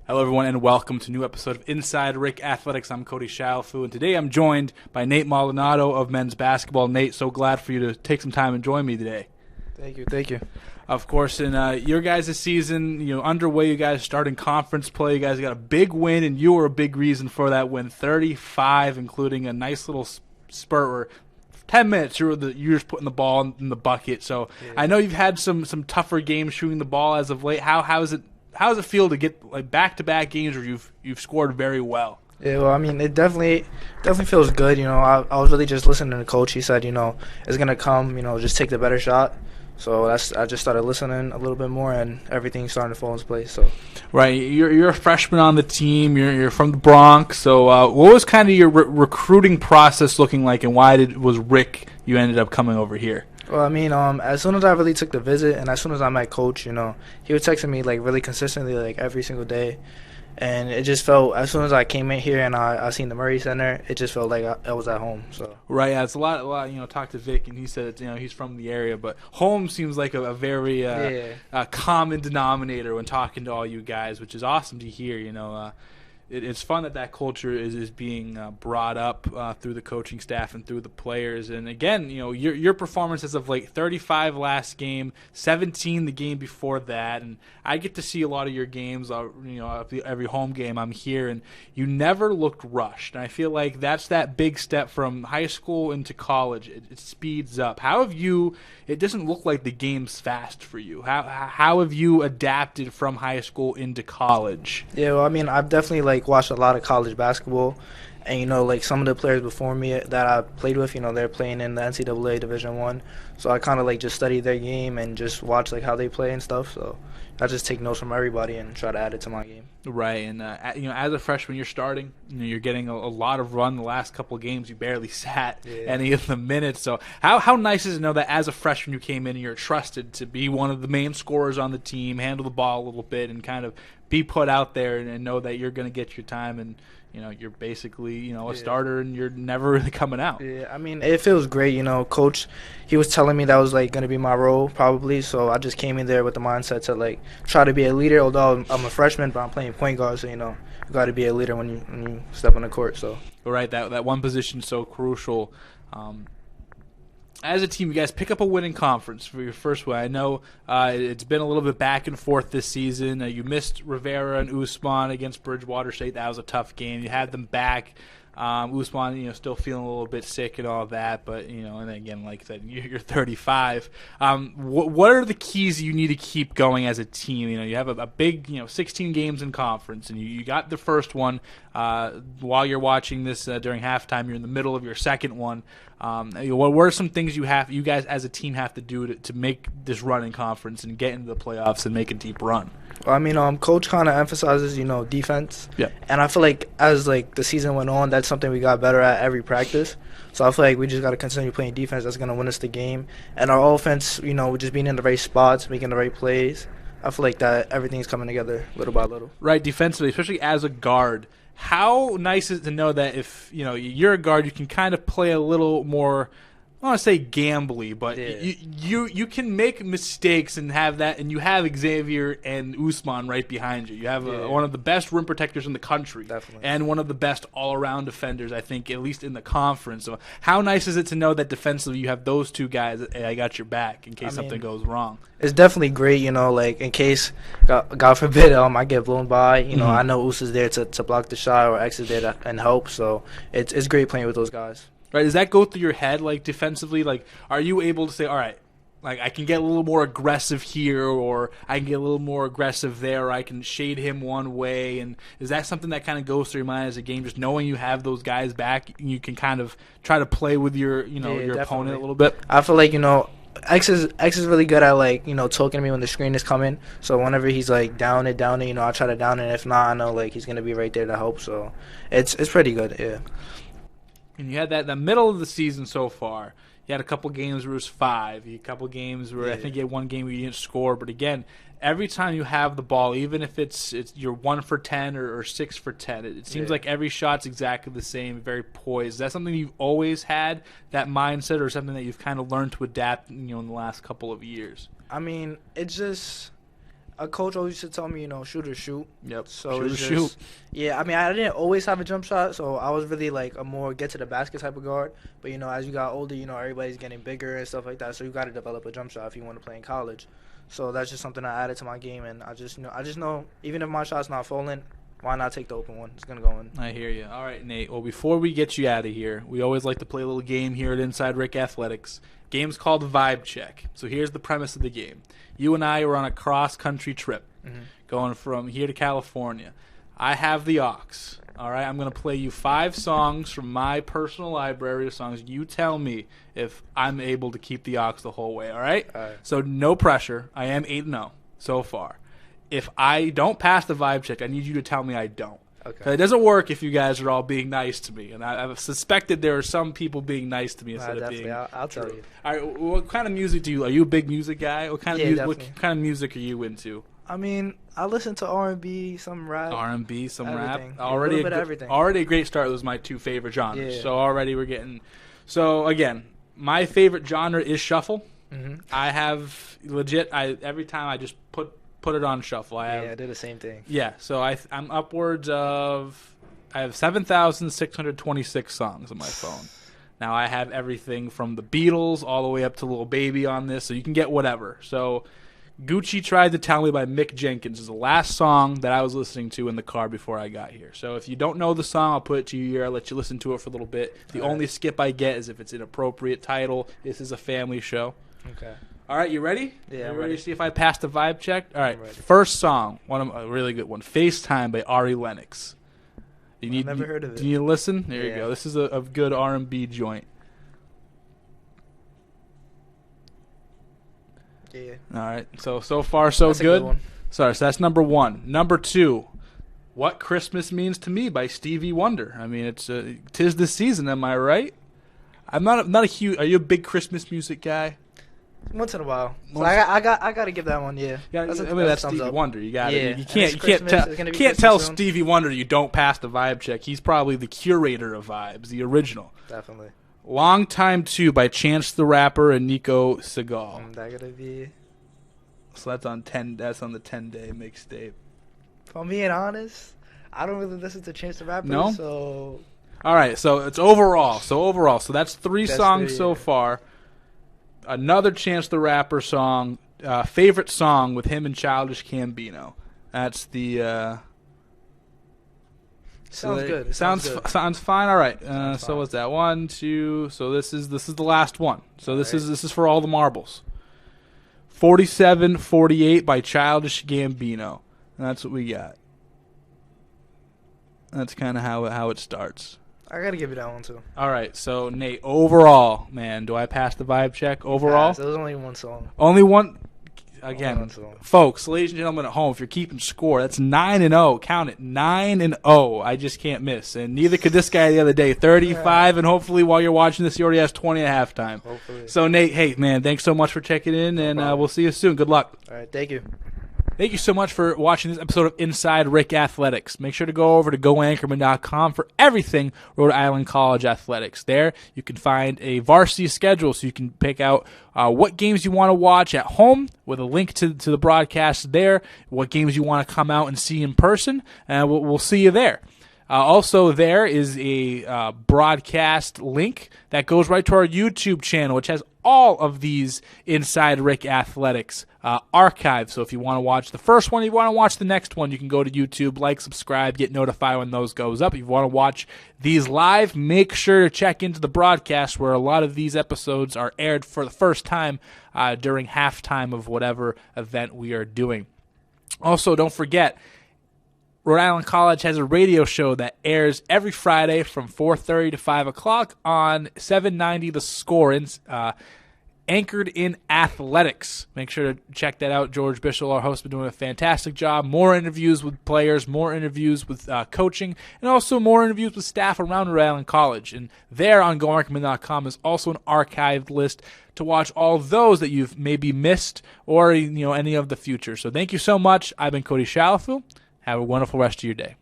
Hello, everyone, and welcome to a new episode of Inside RIC Athletics. I'm Cody Chalifoux, and today I'm joined by Nate Maldonado of men's basketball. Nate, so glad for you to take some time and join me today. Thank you. Of course, in your guys' season, underway. You guys starting conference play. You guys got a big win, and you were a big reason for that win. 35, including a nice little spurt where 10 minutes you're just putting the ball in the bucket. So I know you've had some tougher games shooting the ball as of late. How does it feel to get like back-to-back games where you've scored very well? Yeah, well, I mean, it definitely feels good. I was really just listening to the coach. He said, it's gonna come. Just take the better shot. So I just started listening a little bit more, and everything's starting to fall into place. So, right, you're a freshman on the team. You're from the Bronx. So, what was kind of your recruiting process looking like, and why was RIC you ended up coming over here? Well, I mean, as soon as I really took the visit, and as soon as I met Coach, he was texting me like really consistently, like every single day, and it just felt as soon as I came in here and I seen the Murray Center, it just felt like I was at home. So right, yeah, it's a lot. Talked to Vic, and he said he's from the area, but home seems like a very common denominator when talking to all you guys, which is awesome to hear. It's fun that culture is being brought up through the coaching staff and through the players. And again, your performances of like 35 last game, 17 the game before that, and I get to see a lot of your games. Every home game I'm here, and you never looked rushed. And I feel like that's that big step from high school into college. It speeds up. How have you? It doesn't look like the game's fast for you. How have you adapted from high school into college? Yeah, well, I mean, I've definitely watched a lot of college basketball, and some of the players before me that I played with, they're playing in the NCAA Division I, so I kind of just study their game and just watch how they play and stuff. So I just take notes from everybody and try to add it to my game. Right, and as a freshman, you're starting. You're getting a lot of run. The last couple of games, you barely sat any of the minutes. So how nice is it to know that as a freshman, you came in and you're trusted to be one of the main scorers on the team, handle the ball a little bit, and kind of be put out there and know that you're going to get your time and. You're basically, a starter and you're never really coming out. Yeah, I mean, it feels great. Coach, he was telling me that was, going to be my role probably. So I just came in there with the mindset to, try to be a leader. Although I'm a freshman, but I'm playing point guard. So, you got to be a leader when you step on the court. So, right, that one position is so crucial. As a team, you guys pick up a winning conference for your first win. I know it's been a little bit back and forth this season. You missed Rivera and Usman against Bridgewater State. That was a tough game. You had them back. Usman, still feeling a little bit sick and all that, but and again, like I said, you're 35. What are the keys you need to keep going as a team? You have a big, 16 games in conference, and you got the first one. While you're watching this during halftime, you're in the middle of your second one. What are some things you guys as a team have to do to make this run in conference and get into the playoffs and make a deep run? Well, I mean, Coach kind of emphasizes, defense. Yeah. And I feel like as, the season went on, that's something we got better at every practice. So I feel like we just got to continue playing defense. That's going to win us the game. And our offense, just being in the right spots, making the right plays. I feel like that everything's coming together little by little. Right, defensively, especially as a guard. How nice is it to know that if, you're a guard, you can kind of play a little more – I don't want to say gambly, but you can make mistakes and have that, and you have Xavier and Usman right behind you. You have one of the best rim protectors in the country, definitely, and one of the best all-around defenders, I think, at least in the conference. So how nice is it to know that defensively you have those two guys, hey, I got your back in case something goes wrong? It's definitely great, in case, God forbid, I get blown by, I know Us is there to block the shot or X is there and help, so it's great playing with those guys. Right, does that go through your head, defensively? Are you able to say, all right, I can get a little more aggressive here, or I can get a little more aggressive there, or I can shade him one way? And is that something that kind of goes through your mind as a game, just knowing you have those guys back, and you can kind of try to play with your, your opponent a little bit? I feel like, X is really good at talking to me when the screen is coming. So whenever he's down it, I try to down it. If not, I know he's gonna be right there to help. So it's pretty good, yeah. And you had that in the middle of the season so far. You had a couple games where it was 5. You had a couple games where I think you had one game where you didn't score. But again, every time you have the ball, even if it's you're 1 for 10 or 6 for 10, it seems like every shot's exactly the same, very poised. Is that something you've always had, that mindset, or something that you've kind of learned to adapt, in the last couple of years? I mean, it's just a coach always used to tell me, shoot or shoot. Yep. So shoot. Yeah, I mean, I didn't always have a jump shot, so I was really like a more get to the basket type of guard. But as you got older, everybody's getting bigger and stuff like that. So you got to develop a jump shot if you want to play in college. So that's just something I added to my game, and I just know even if my shot's not falling, why not take the open one? It's gonna go in. I hear you. All right, Nate. Well, before we get you out of here, we always like to play a little game here at Inside RIC Athletics. Game's called Vibe Check. So here's the premise of the game. You and I were on a cross-country trip, going from here to California. I have the aux. All right, I'm going to play you 5 songs from my personal library of songs. You tell me if I'm able to keep the aux the whole way, all right? All right. So no pressure. I am 8-0 so far. If I don't pass the vibe check, I need you to tell me I don't. Okay. It doesn't work if you guys are all being nice to me, and I've suspected there are some people being nice to me instead of being. I'll tell you. All right, what kind of music do you? Are you a big music guy? What kind of music are you into? I mean, I listen to R&B, some rap. R&B, some everything. rap. Already a bit of everything. Already a great start. Those are my 2 favorite genres. Yeah. So already we're getting. So again, my favorite genre is shuffle. I have legit. Every time I just put it on shuffle. I do the same thing. Yeah, so I'm upwards of. I have 7,626 songs on my phone. Now I have everything from the Beatles all the way up to Lil Baby on this, so you can get whatever. So Gucci Tried to Tell Me by Mick Jenkins is the last song that I was listening to in the car before I got here. So if you don't know the song, I'll put it to you here. I'll let you listen to it for a little bit. The only skip I get is if it's an appropriate title. This is a family show. Okay. All right, you ready? Yeah, you ready to see if I passed the vibe check? All right, I'm ready. First song, a really good one, FaceTime by Ari Lennox. I've never heard of it. Do you listen? There you go. This is a good R&B joint. Yeah. All right, so far so that's good. A good one. Sorry, so that's number 1. Number 2, What Christmas Means to Me by Stevie Wonder. I mean, it's 'tis the season, am I right? I'm not a huge. Are you a big Christmas music guy? Once in a while. So I got to give that one, yeah. That's Stevie Wonder. You got it. You can't tell Stevie Wonder you don't pass the vibe check. He's probably the curator of vibes, the original. Definitely. Long Time 2 by Chance the Rapper and Nico Segal. That gotta be. So that's on 10. That's on the 10-day mixtape. If I'm being honest, I don't really listen to Chance the Rapper. No. So. All right. So it's overall. So that's 3 songs so far. Another Chance the Rapper song, favorite song with him and Childish Gambino. That's the. Sounds good. Sounds fine. All right. So what's that? 1, 2. So this is the last one. So this is for all the marbles. 47-48 by Childish Gambino. And that's what we got. That's kind of how it starts. I gotta give you that one too. All right, so Nate, overall, man, do I pass the vibe check overall? There was only one song. Only one. Again, folks, ladies and gentlemen at home, if you're keeping score, that's 9-0. Count it, 9-0. I just can't miss, and neither could this guy the other day. 35, and hopefully while you're watching this, he already has 20 at halftime. Hopefully. So Nate, hey man, thanks so much for checking in, and we'll see you soon. Good luck. All right, thank you. Thank you so much for watching this episode of Inside RIC Athletics. Make sure to go over to goanchorman.com for everything Rhode Island College Athletics. There, you can find a varsity schedule so you can pick out what games you want to watch at home with a link to the broadcast there, what games you want to come out and see in person, and we'll see you there. Also, there is a broadcast link that goes right to our YouTube channel, which has all of these Inside RIC Athletics archives. So if you want to watch the first one, if you want to watch the next one, you can go to YouTube, like, subscribe, get notified when those goes up. If you want to watch these live, make sure to check into the broadcast where a lot of these episodes are aired for the first time during halftime of whatever event we are doing. Also, don't forget, Rhode Island College has a radio show that airs every Friday from 4:30 to 5 o'clock on 790 The Score, anchored in athletics. Make sure to check that out. George Bishel, our host, has been doing a fantastic job. More interviews with players, more interviews with coaching, and also more interviews with staff around Rhode Island College. And there on goarchman.com is also an archived list to watch all those that you've maybe missed or any of the future. So thank you so much. I've been Cody Chalifoux. Have a wonderful rest of your day.